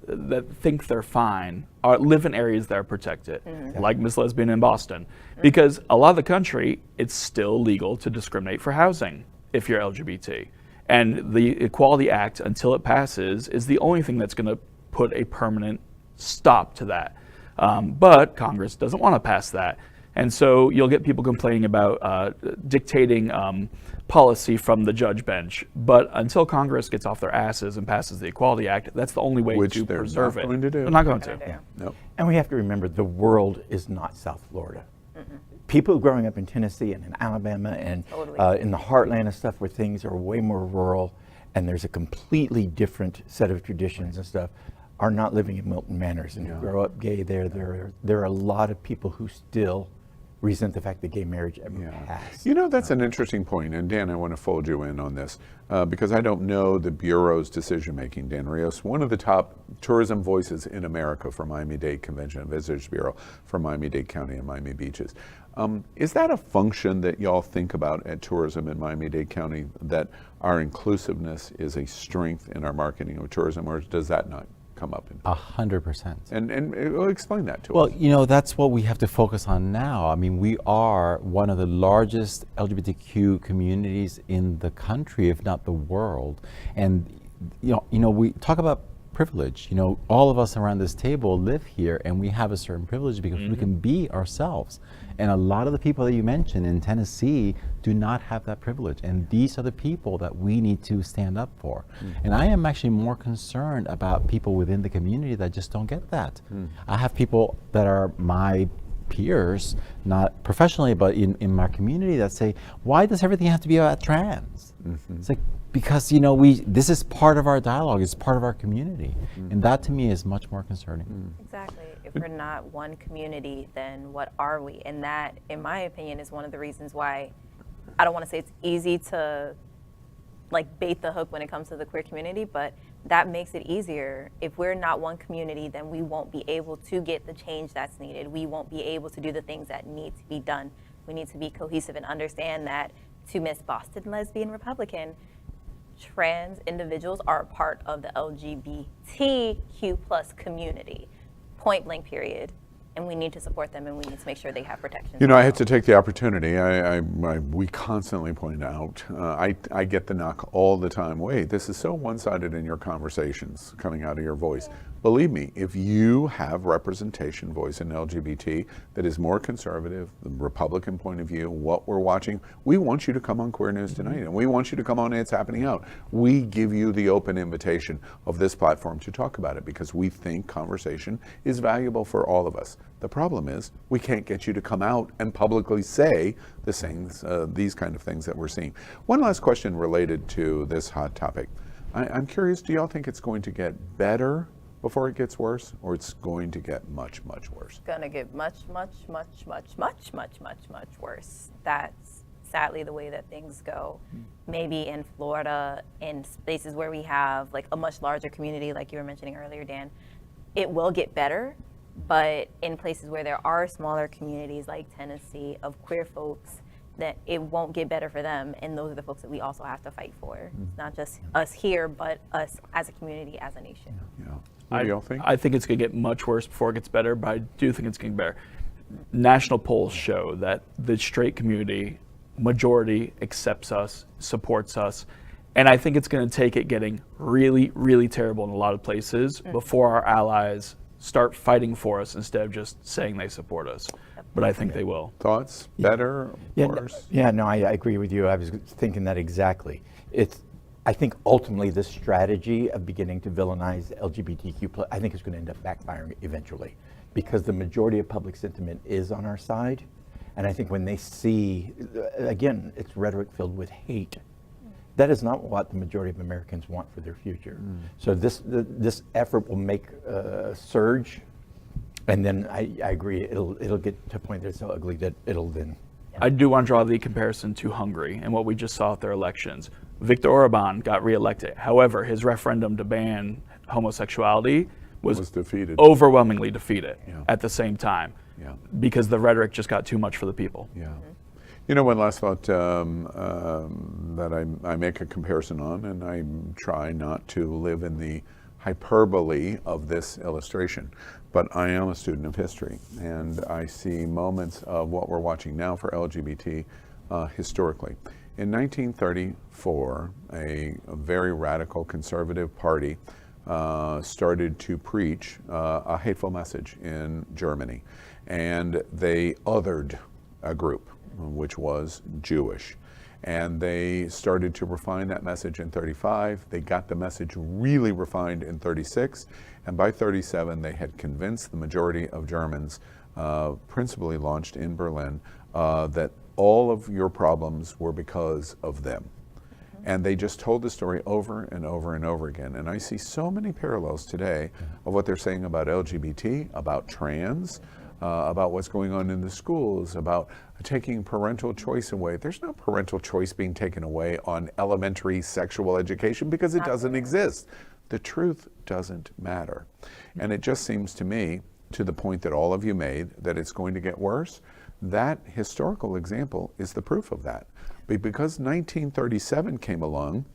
that think they're fine live in areas that are protected, like Miss Lesbian in Boston. Because a lot of the country, it's still legal to discriminate for housing if you're LGBT. And the Equality Act, until it passes, is the only thing that's going to put a permanent stop to that. But Congress doesn't want to pass that. And so you'll get people complaining about dictating policy from the judge bench. But until Congress gets off their asses and passes the Equality Act, that's the only way to preserve it. Going to do. They're not going to. No. And we have to remember, the world is not South Florida. People growing up in Tennessee and in Alabama and in the heartland and stuff where things are way more rural and there's a completely different set of traditions and stuff, are not living in Milton Manors and grow up gay there. There are a lot of people who still resent the fact that gay marriage ever passed. That's an interesting point, and Dan, I want to fold you in on this because I don't know the Bureau's decision-making. Dan Rios, one of the top tourism voices in America for Miami-Dade Convention and Visitors Bureau for Miami-Dade County and Miami Beaches. Is that a function that y'all think about at tourism in Miami-Dade County, that our inclusiveness is a strength in our marketing of tourism, or does that not come up? 100%. And explain that to us. Well, that's what we have to focus on now. I mean, we are one of the largest LGBTQ communities in the country, if not the world. And we talk about privilege. All of us around this table live here, and we have a certain privilege because we can be ourselves. And a lot of the people that you mentioned in Tennessee do not have that privilege. And these are the people that we need to stand up for. And I am actually more concerned about people within the community that just don't get that. I have people that are my peers, not professionally, but in my community, that say, why does everything have to be about trans? It's like, because this is part of our dialogue, it's part of our community. And that to me is much more concerning. Exactly. If we're not one community, then what are we? And that, in my opinion, is one of the reasons why I don't want to say it's easy to bait the hook when it comes to the queer community, but that makes it easier. If we're not one community, then we won't be able to get the change that's needed. We won't be able to do the things that need to be done. We need to be cohesive and understand that, to Miss Boston Lesbian Republican, trans individuals are a part of the LGBTQ plus community. Point blank period. and we need to support them, and we need to make sure they have protection. You know, I had to take the opportunity. We constantly point out, I get the knock all the time, wait, this is so one-sided in your conversations coming out of your voice. Believe me, if you have representation voice in LGBT that is more conservative, the Republican point of view, what we're watching, we want you to come on Queer News Tonight, and we want you to come on It's Happening Out. We give you the open invitation of this platform to talk about it because we think conversation is valuable for all of us. The problem is we can't get you to come out and publicly say the things, these kind of things that we're seeing. One last question related to this hot topic. I'm curious, do y'all think it's going to get better before it gets worse, or it's going to get much, much worse? Gonna get much worse. That's sadly the way that things go. Maybe in Florida, in spaces where we have like a much larger community, like you were mentioning earlier, Dan, it will get better. But in places where there are smaller communities like Tennessee of queer folks, that it won't get better for them, and those are the folks that we also have to fight for. It's not just us here, but us as a community, as a nation. Yeah. What do y'all think? I think it's going to get much worse before it gets better, but I do think it's getting better. National polls show that the straight community majority accepts us, supports us, and I think it's going to take it getting really, really terrible in a lot of places before our allies start fighting for us instead of just saying they support us. But I think they will. Thoughts? Better? Worse? I agree with you. I was thinking that exactly. I think ultimately this strategy of beginning to villainize LGBTQ+, I think is going to end up backfiring eventually, because the majority of public sentiment is on our side. And I think when they see, again, it's rhetoric filled with hate. That is not what the majority of Americans want for their future. So this effort will make a surge, and then I agree, it'll get to a point that it's so ugly that it'll then. I do want to draw the comparison to Hungary and what we just saw at their elections. Viktor Orban got reelected. However, his referendum to ban homosexuality was defeated. Overwhelmingly defeated at the same time because the rhetoric just got too much for the people. Yeah. You know, one last thought that I make a comparison on, and I try not to live in the hyperbole of this illustration, but I am a student of history, and I see moments of what we're watching now for LGBT historically. In 1934, a very radical conservative party started to preach a hateful message in Germany, and they othered a group, which was Jewish. And they started to refine that message in 35. They got the message really refined in 36. And by 37, they had convinced the majority of Germans, principally launched in Berlin, that all of your problems were because of them. And they just told the story over and over and over again. And I see so many parallels today of what they're saying about LGBT, about trans, about what's going on in the schools, about taking parental choice away. There's no parental choice being taken away on elementary sexual education because it doesn't exist. The truth doesn't matter. And it just seems to me, to the point that all of you made, that it's going to get worse. That historical example is the proof of that. But because 1937 came along,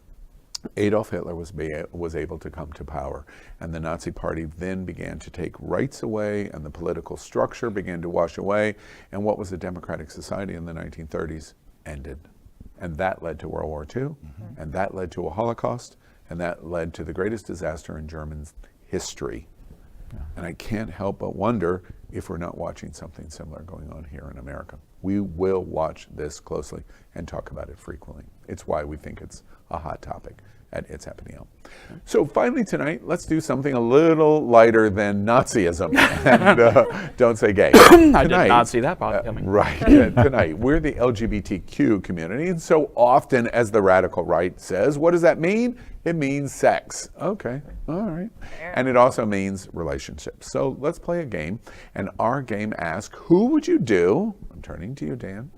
Adolf Hitler was able to come to power, and the Nazi Party then began to take rights away, and the political structure began to wash away, and what was a democratic society in the 1930s ended. And that led to World War II, and that led to a Holocaust, and that led to the greatest disaster in German history. And I can't help but wonder if we're not watching something similar going on here in America. We will watch this closely and talk about it frequently. It's why we think it's a hot topic at It's Happening Out. So finally tonight, let's do something a little lighter than Nazism. And don't say gay. I did not see that probably coming. Right. Tonight, we're the LGBTQ community, and so often, as the radical right says, what does that mean? It means sex. Okay, all right. And it also means relationships. So let's play a game, and our game asks, who would you do? I'm turning to you, Dan.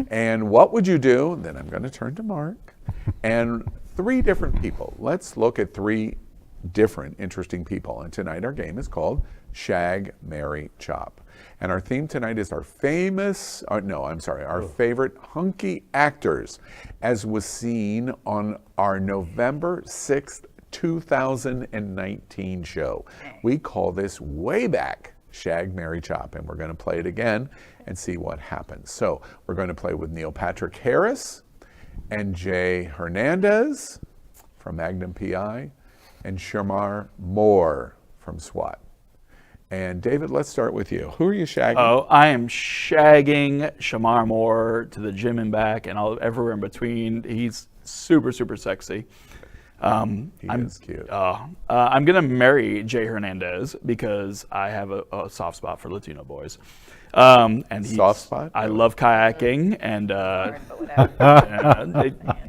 And what would you do? Then I'm going to turn to Mark. And 3 different people. Let's look at 3 different interesting people. And tonight our game is called Shag, Marry, Chop. And our theme tonight is our favorite hunky actors, as was seen on our November 6th, 2019 show. We call this Way Back Shag, Marry, Chop, and we're going to play it again and see what happens. So we're going to play with Neil Patrick Harris and Jay Hernandez from Magnum PI and Shamar Moore from SWAT. And David, let's start with you. Who are you shagging? Oh, I am shagging Shamar Moore to the gym and back and everywhere in between. He's super, super sexy. He is cute. I'm going to marry Jay Hernandez because I have a soft spot for Latino boys. And Soft spot? I love kayaking and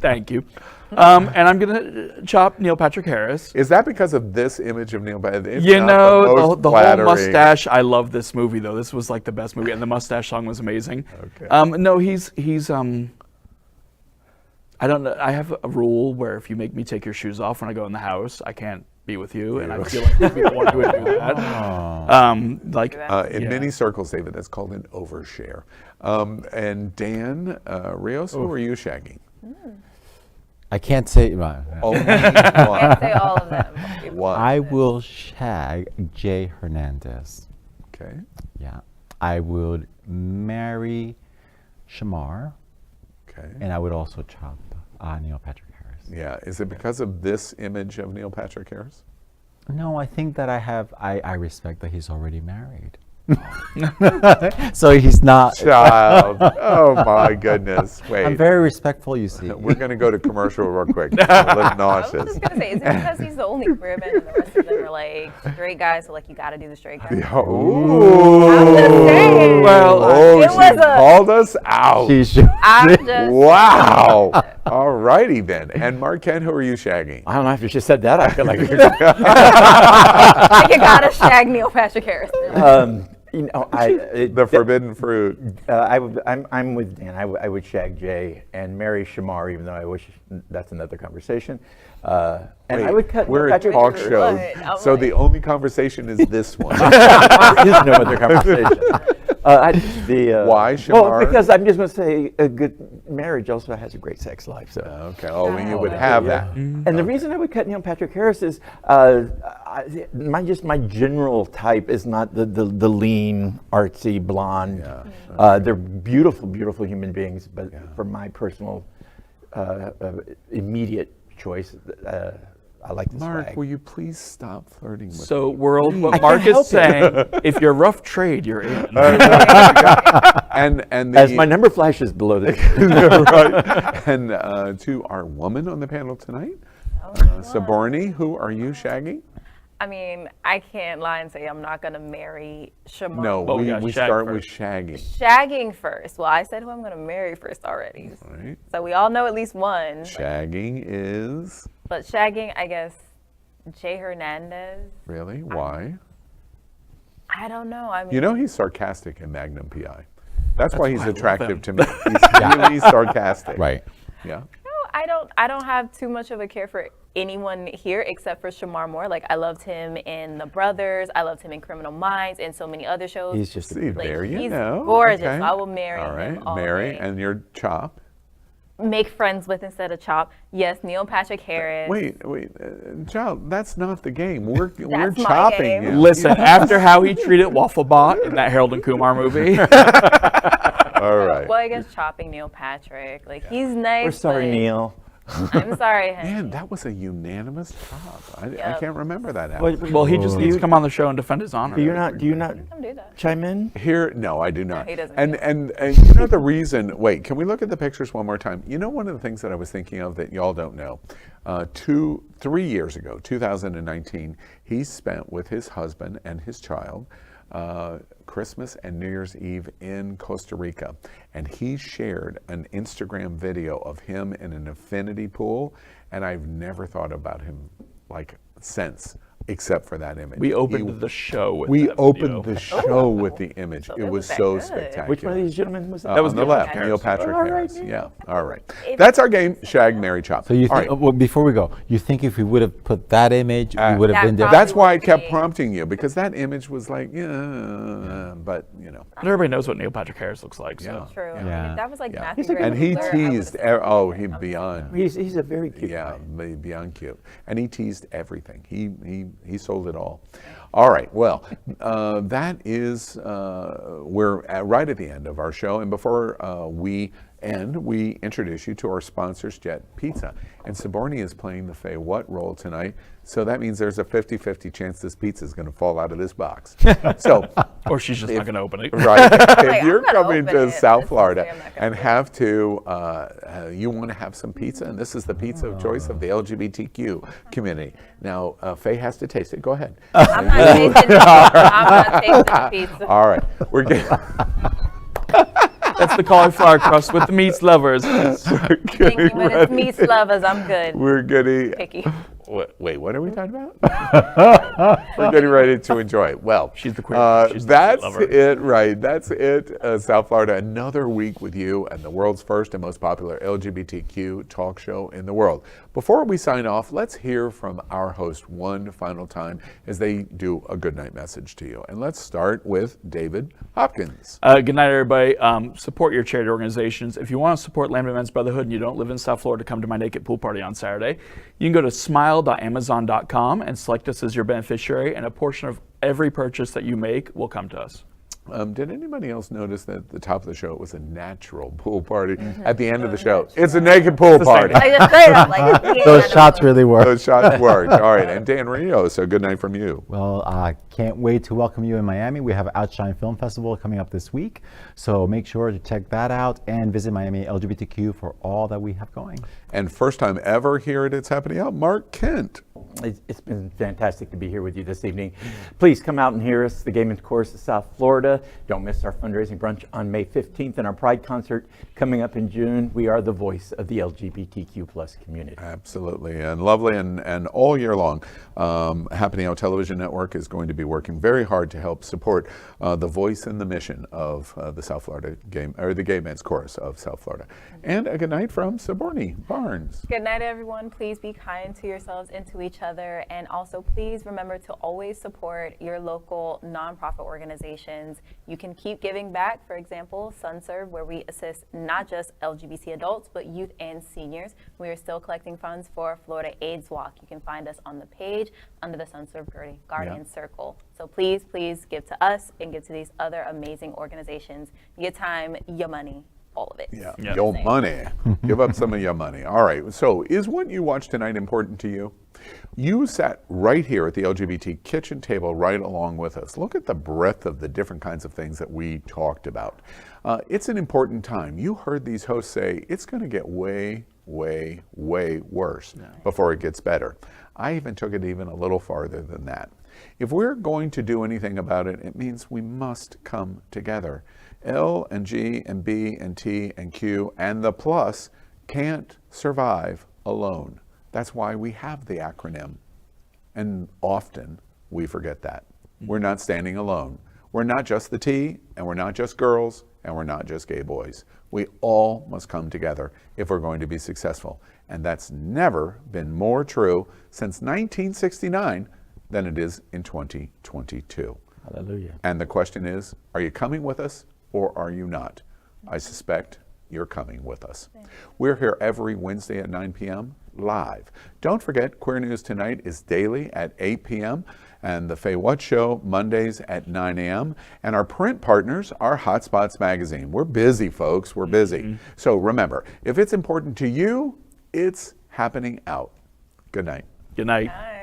thank you. And I'm going to chop Neil Patrick Harris. Is that because of this image of Neil Patrick? It's You not know, most the whole flattering. mustache. I love this movie though. This was like the best movie, and the mustache song was amazing. Okay. No, he's I don't know. I have a rule where if you make me take your shoes off when I go in the house, I can't be with you, and I feel like if you don't want to do that. In many circles, David, that's called an overshare. And Dan Rios, who are you shagging? I can't say. Only Can't say all of them. one. I will shag Jay Hernandez. Okay. Yeah. I would marry Shamar, Okay. and I would also chop Neil Patrick Harris. Yeah. Is it because of this image of Neil Patrick Harris? No, I think that I respect that he's already married. So he's not. Child. Oh my goodness. Wait. I'm very respectful, you see. We're going to go to commercial real quick. I'm a little I was nauseous. just gonna say, is it because he's the only queer man and the rest of them are like straight guys, so like you gotta do the straight guy? Ooh. I'm just saying. Well, Oh, It she was a- called us out. She should. I'm just Wow. All righty then. And Marquette, who are you shagging? I don't know, after she said that, I feel like like you gotta shag Neil Patrick Harris. you know, The forbidden fruit. I'm with Dan. I would shag Jay and marry Shamar, even though I wish that's another conversation. And I Wait, would cut we're a Patrick talk Harris. show, I'm so like- the only conversation is this one. There's no other conversation. Why, Well, Shamar? because I'm just going to say a good marriage also has a great sex life. So. Okay. Oh, you would have that. And the reason I would cut Neil Patrick Harris is my general type is not the lean, artsy, blonde. Yeah. They're beautiful, beautiful human beings, but for my personal immediate choice, I like this Mark, swag. will you please stop flirting with So me? world, what can't Mark is help it. saying, if you're rough trade, you're in. And As my number flashes below this. right. And to our woman on the panel tonight, Sobourney, who are you shagging? I mean, I can't lie and say I'm not gonna marry Shamar. No, Well, we we, gotta we shag start first. with shagging. Shagging first. Well, I said who I'm gonna marry first already. Right. So we all know at least one. Shagging is But shagging, I guess, Jay Hernandez. really why? I don't know. I mean, You know he's sarcastic in Magnum PI. That's why he's why I love attractive him. to me. He's really sarcastic. Right. Yeah. no, I don't have too much of a care for anyone here except for Shamar Moore. Like I loved him in The Brothers. I loved him in Criminal Minds and so many other shows. He's just See, like, there you he's know. gorgeous. Okay. I will marry All right, him all marry, day. and your chop. Make friends with instead of chop. Yes, Neil Patrick Harris. Wait, child, that's not the game. We're my chopping game. him. Listen, after how he treated Wafflebot in that Harold and Kumar movie. All right. Well, I guess chopping Neil Patrick. Like he's nice. We're sorry, but Neil. I'm sorry, honey. Man, that was a unanimous chop. I Yep. can't remember that happening. Well, he just needs to come on the show and defend his honor. Do you not Don't do that. chime in? Here, no, I do not. he doesn't And, do and you know the reason, wait, can we look at the pictures one more time? You know one of the things that I was thinking of that y'all don't know, 3 years ago, 2019, he spent with his husband and his child Christmas and New Year's Eve in Costa Rica. And he shared an Instagram video of him in an infinity pool. And I've never thought about him like since, except for that image. We opened the show with We that opened video. the show with the image. It was that so good. spectacular. Which one of these gentlemen was that? That was on the Neil left, Patrick Neil Harris. Patrick All right, Harris. Neil. Yeah, all right. That's our game, Shag, Marry, Chop. So you All think? right. Well, before we go, you think if we would have put that image, we would have That been different? That's why I kept Okay. prompting you, because that image was like, yeah, but you know. But everybody knows what Neil Patrick Harris looks like. So. Yeah. True. I Yeah. mean, if that was like Yeah. Matthew He's a- Gray And he Whistler, I would've teased, said he beyond. He's a very cute Yeah, guy. beyond cute. And he teased everything. He he sold it all. All right, well, that is, we're right at the end of our show. And before we end, we introduce you to our sponsors, Jet Pizza. And Sobourney is playing the Faye What role tonight. So that means there's a 50-50 chance this pizza is going to fall out of this box. So, Or she's just not going to open it. right, if Like, you're I'm gonna coming open to it. South This is Florida I'm not gonna and do it. have to, you want to have some pizza, and this is the pizza of choice of the LGBTQ community. Now, Faye has to taste it. Go ahead. I'm not tasting it. I'm not tasting the pizza. All right, we're getting. That's the cauliflower crust with the meats lovers. Thank you, but it's meat lovers. I'm good. We're getting. Picky. Wait, what are we talking about? We're getting ready to enjoy it. Well, She's the queen. She's the that's lover. it, right? That's it, South Florida. Another week with you and the world's first and most popular LGBTQ talk show in the world. Before we sign off, let's hear from our host one final time as they do a goodnight message to you. And let's start with David Hopkins. Good night, everybody. Support your charity organizations. If you want to support Lambda Men's Brotherhood and you don't live in South Florida, come to my naked pool party on Saturday. You can go to smile.amazon.com and select us as your beneficiary, and a portion of every purchase that you make will come to us. Did anybody else notice that at the top of the show it was a natural pool party? At the end of the show, it's a naked pool party. Like, just straight up, like, yeah, Those I know. shots really work. Those shots worked. All right, and Dan Rios, so good night from you. Well, I can't wait to welcome you in Miami. We have Outshine Film Festival coming up this week, so make sure to check that out and visit Miami LGBTQ for all that we have going. And first time ever here at It's Happening Out, Mark Kent. It's been fantastic to be here with you this evening. Please come out and hear us, the Gay Men's Chorus of South Florida. Don't miss our fundraising brunch on May 15th and our Pride concert coming up in June. We are the voice of the LGBTQ plus community. Absolutely, and lovely, and all year long, Happening Out Television Network is going to be working very hard to help support the voice and the mission of the South Florida the Gay Men's Chorus of South Florida. And a good night from Sobourney Barnes. Good night, everyone. Please be kind to yourselves and to each other. And also, please remember to always support your local nonprofit organizations. You can keep giving back. For example, SunServe, where we assist not just LGBT adults, but youth and seniors. We are still collecting funds for Florida AIDS Walk. You can find us on the page under the SunServe Guardian Circle. So please, please give to us and give to these other amazing organizations. Your time, your money. All of it. Yeah, Yeah. your money. Give up some of your money. All right, so is what you watched tonight important to you? You sat right here at the LGBT kitchen table right along with us. Look at the breadth of the different kinds of things that we talked about. It's an important time. You heard these hosts say it's going to get way, way, way worse before it gets better. I even took it even a little farther than that. If we're going to do anything about it, it means we must come together. L and G and B and T and Q and the plus can't survive alone. That's why we have the acronym. And often we forget that. We're not standing alone. We're not just the T, and we're not just girls, and we're not just gay boys. We all must come together if we're going to be successful. And that's never been more true since 1969 than it is in 2022. Hallelujah. And the question is, are you coming with us or are you not? I suspect you're coming with us. We're here every Wednesday at 9 p.m. live. Don't forget, Queer News Tonight is daily at 8 p.m. and the Faye What Show Mondays at 9 a.m. And our print partners are Hotspots Magazine. We're busy, folks. We're busy. So remember, if it's important to you, it's happening out. Good night. Good night. Bye.